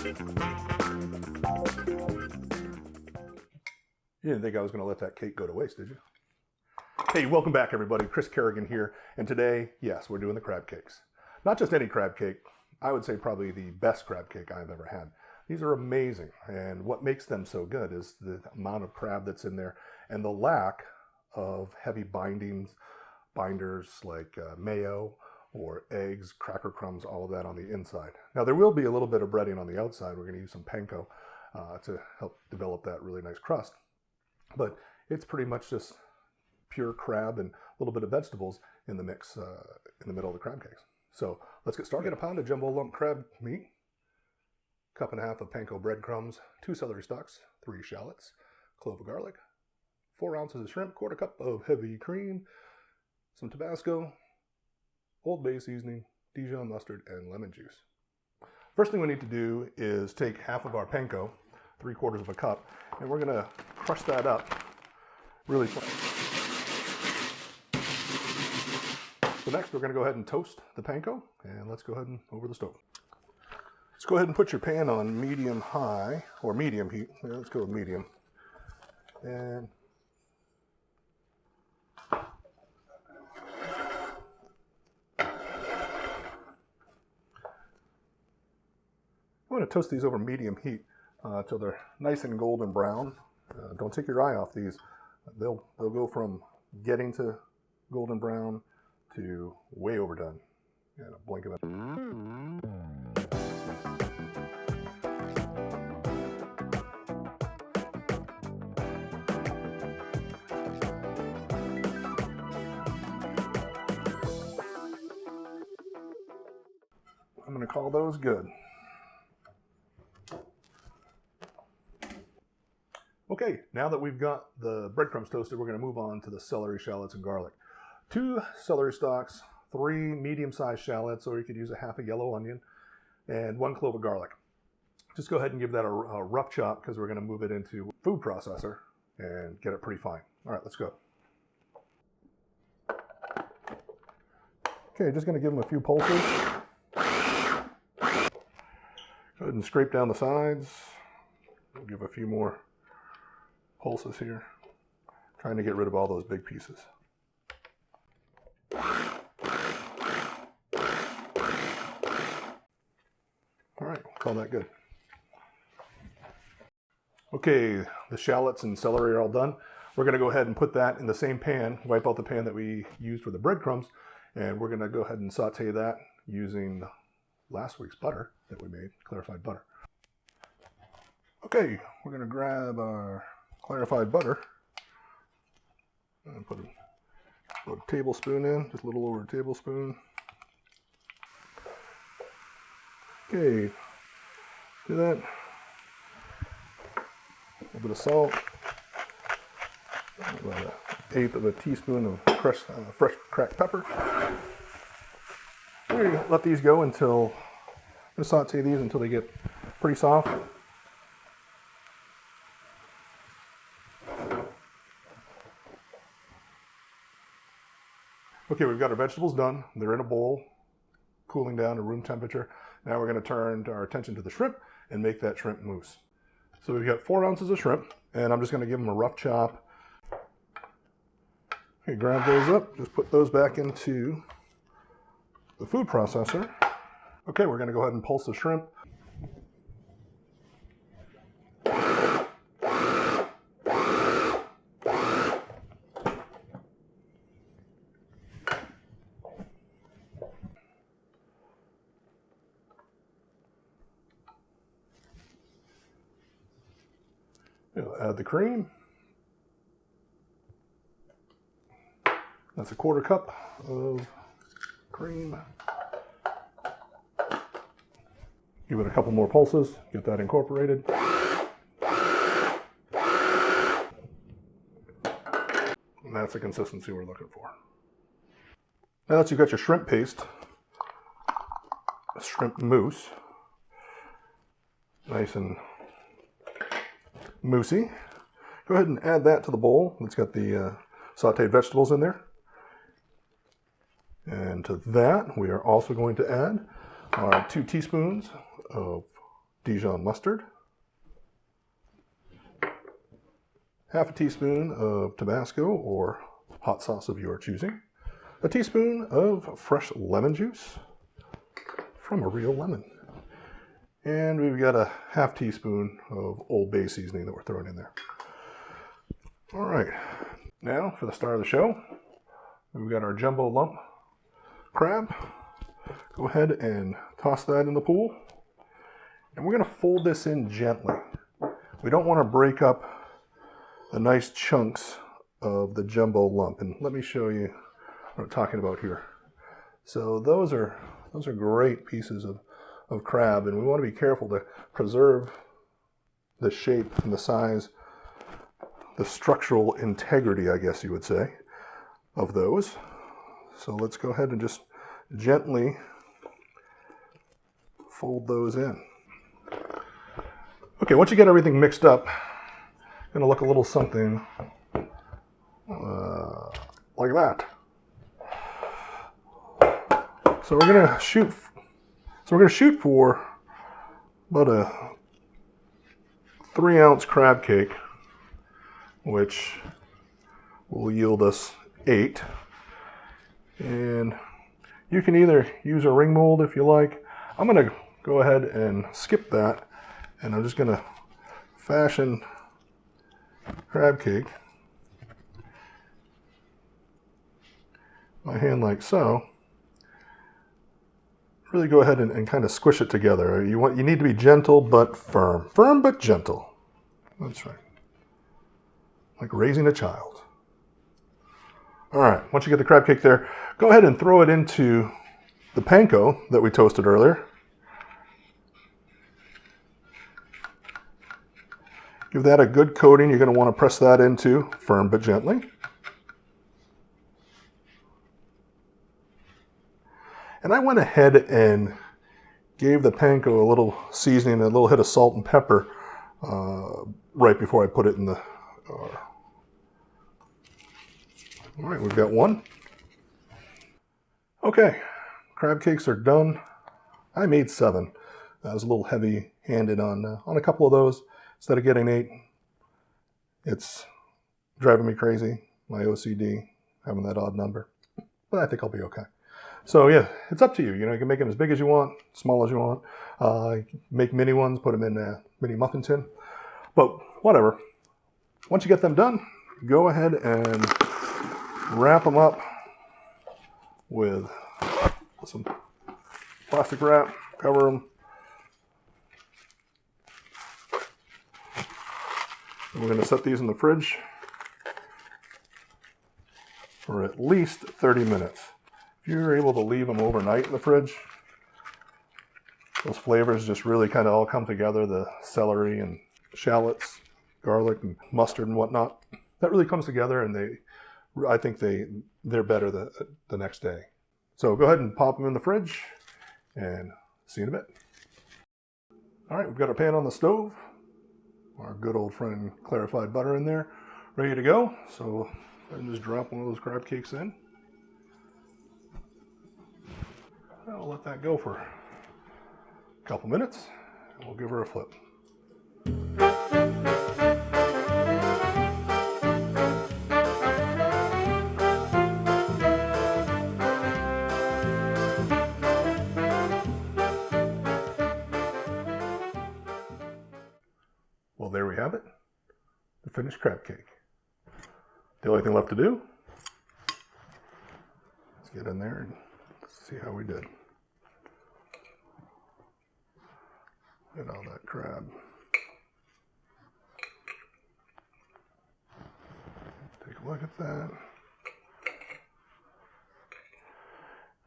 You didn't think I was going to let that cake go to waste, did you? Hey, welcome back everybody. Chris Kerrigan here. And today, yes, we're doing the crab cakes. Not just any crab cake. I would say probably the best crab cake I've ever had. These are amazing. And what makes them so good is the amount of crab that's in there and the lack of heavy binders like mayo or eggs, cracker crumbs, all of that on the inside. Now there will be a little bit of breading on the outside. We're going to use some panko to help develop that really nice crust. But it's pretty much just pure crab and a little bit of vegetables in the mix in the middle of the crab cakes. So let's get started. Get a pound of jumbo lump crab meat, cup and a half of panko breadcrumbs, 2 celery stalks, 3 shallots, clove of garlic, 4 ounces of shrimp, 1/4 cup of heavy cream, some Tabasco, Old Bay seasoning, Dijon mustard, and lemon juice. First thing we need to do is take half of our panko, 3/4 of a cup, and we're going to crush that up really fine. So next we're going to go ahead and toast the panko, and let's go ahead and over the stove. Let's go ahead and put your pan on medium high, or medium heat. Yeah, let's go with medium. And I'm going to toast these over medium heat until they're nice and golden brown. Don't take your eye off these. They'll go from getting to golden brown to way overdone in a blink of an eye. I'm going to call those good. Okay, now that we've got the breadcrumbs toasted, we're going to move on to the celery, shallots, and garlic. 2 celery stalks, 3 medium-sized shallots, or you could use a half a yellow onion, and 1 clove of garlic. Just go ahead and give that a rough chop because we're going to move it into a food processor and get it pretty fine. All right, let's go. Okay, just going to give them a few pulses. Go ahead and scrape down the sides. We'll give a few more pulses here, trying to get rid of all those big pieces. All right, call that good. Okay, the shallots and celery are all done. We're going to go ahead and put that in the same pan, wipe out the pan that we used for the breadcrumbs, and we're going to go ahead and saute that using last week's butter that we made, clarified butter. Okay, we're going to grab our clarified butter and put a tablespoon in, just a little over a tablespoon. Okay, do that. A little bit of salt, about 1/8 of a teaspoon of fresh cracked pepper. We're going to let these go until, I'm going to saute these until they get pretty soft. Okay, we've got our vegetables done. They're in a bowl, cooling down to room temperature. Now we're going to turn our attention to the shrimp and make that shrimp mousse. So we've got 4 ounces of shrimp, and I'm just going to give them a rough chop. Okay, grab those up, just put those back into the food processor. Okay, we're going to go ahead and pulse the shrimp. Add the cream. That's a 1/4 cup of cream. Give it a couple more pulses, get that incorporated. And that's the consistency we're looking for. Now that you've got your shrimp paste, shrimp mousse, nice and moussey, go ahead and add that to the bowl. It's got the sauteed vegetables in there. And to that, we are also going to add our 2 teaspoons of Dijon mustard, half a teaspoon of Tabasco or hot sauce of your choosing, a teaspoon of fresh lemon juice from a real lemon, and we've got a half teaspoon of Old Bay seasoning that we're throwing in there. All right, now for the star of the show, we've got our jumbo lump crab. Go ahead and toss that in the pool, and we're going to fold this in gently. We don't want to break up the nice chunks of the jumbo lump, and let me show you what I'm talking about here. So those are great pieces of crab, and we want to be careful to preserve the shape and the size, the structural integrity, I guess you would say, of those. So let's go ahead and just gently fold those in. Okay, once you get everything mixed up, it's going to look a little something like that. So we're going to shoot for about a 3-ounce crab cake, which will yield us 8. And you can either use a ring mold if you like. I'm going to go ahead and skip that, and I'm just going to fashion crab cake my hand like so. Really go ahead and kind of squish it together. You need to be gentle but firm. Firm but gentle. That's right. Like raising a child. All right, once you get the crab cake there, go ahead and throw it into the panko that we toasted earlier. Give that a good coating. You're going to want to press that into, firm but gently. And I went ahead and gave the panko a little seasoning, a little hit of salt and pepper right before I put it in the... All right, we've got one. Okay, crab cakes are done. I made 7. I was a little heavy-handed on a couple of those. Instead of getting 8, it's driving me crazy, my OCD, having that odd number. But I think I'll be okay. So yeah, it's up to you. You can make them as big as you want, small as you want. Make mini ones, put them in a mini muffin tin. But whatever. Once you get them done, go ahead and wrap them up with some plastic wrap, cover them. And we're going to set these in the fridge for at least 30 minutes. If you're able to leave them overnight in the fridge, those flavors just really kind of all come together, the celery and shallots, garlic and mustard and whatnot. That really comes together, and I think they're better the next day. So go ahead and pop them in the fridge, and see you in a bit. All right, we've got our pan on the stove. Our good old friend clarified butter in there, ready to go. So I'm just drop one of those crab cakes in. I'll let that go for a couple minutes, and we'll give her a flip. Well, there we have it, the finished crab cake. The only thing left to do, let's get in there and see how we did. Look at all that crab. Take a look at that.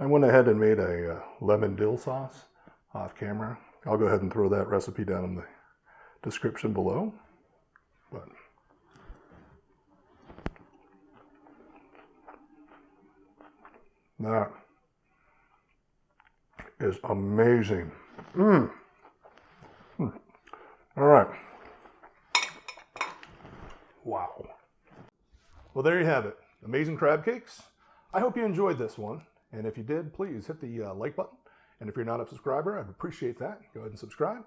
I went ahead and made a lemon dill sauce off camera. I'll go ahead and throw that recipe down in the description below. But that is amazing. All right. Wow. Well, there you have it. Amazing crab cakes. I hope you enjoyed this one. And if you did, please hit the like button. And if you're not a subscriber, I'd appreciate that. Go ahead and subscribe.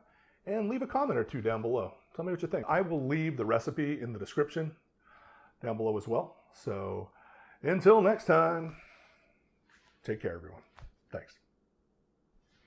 and leave a comment or two down below. Tell me what you think. I will leave the recipe in the description down below as well. So until next time, take care, everyone. Thanks.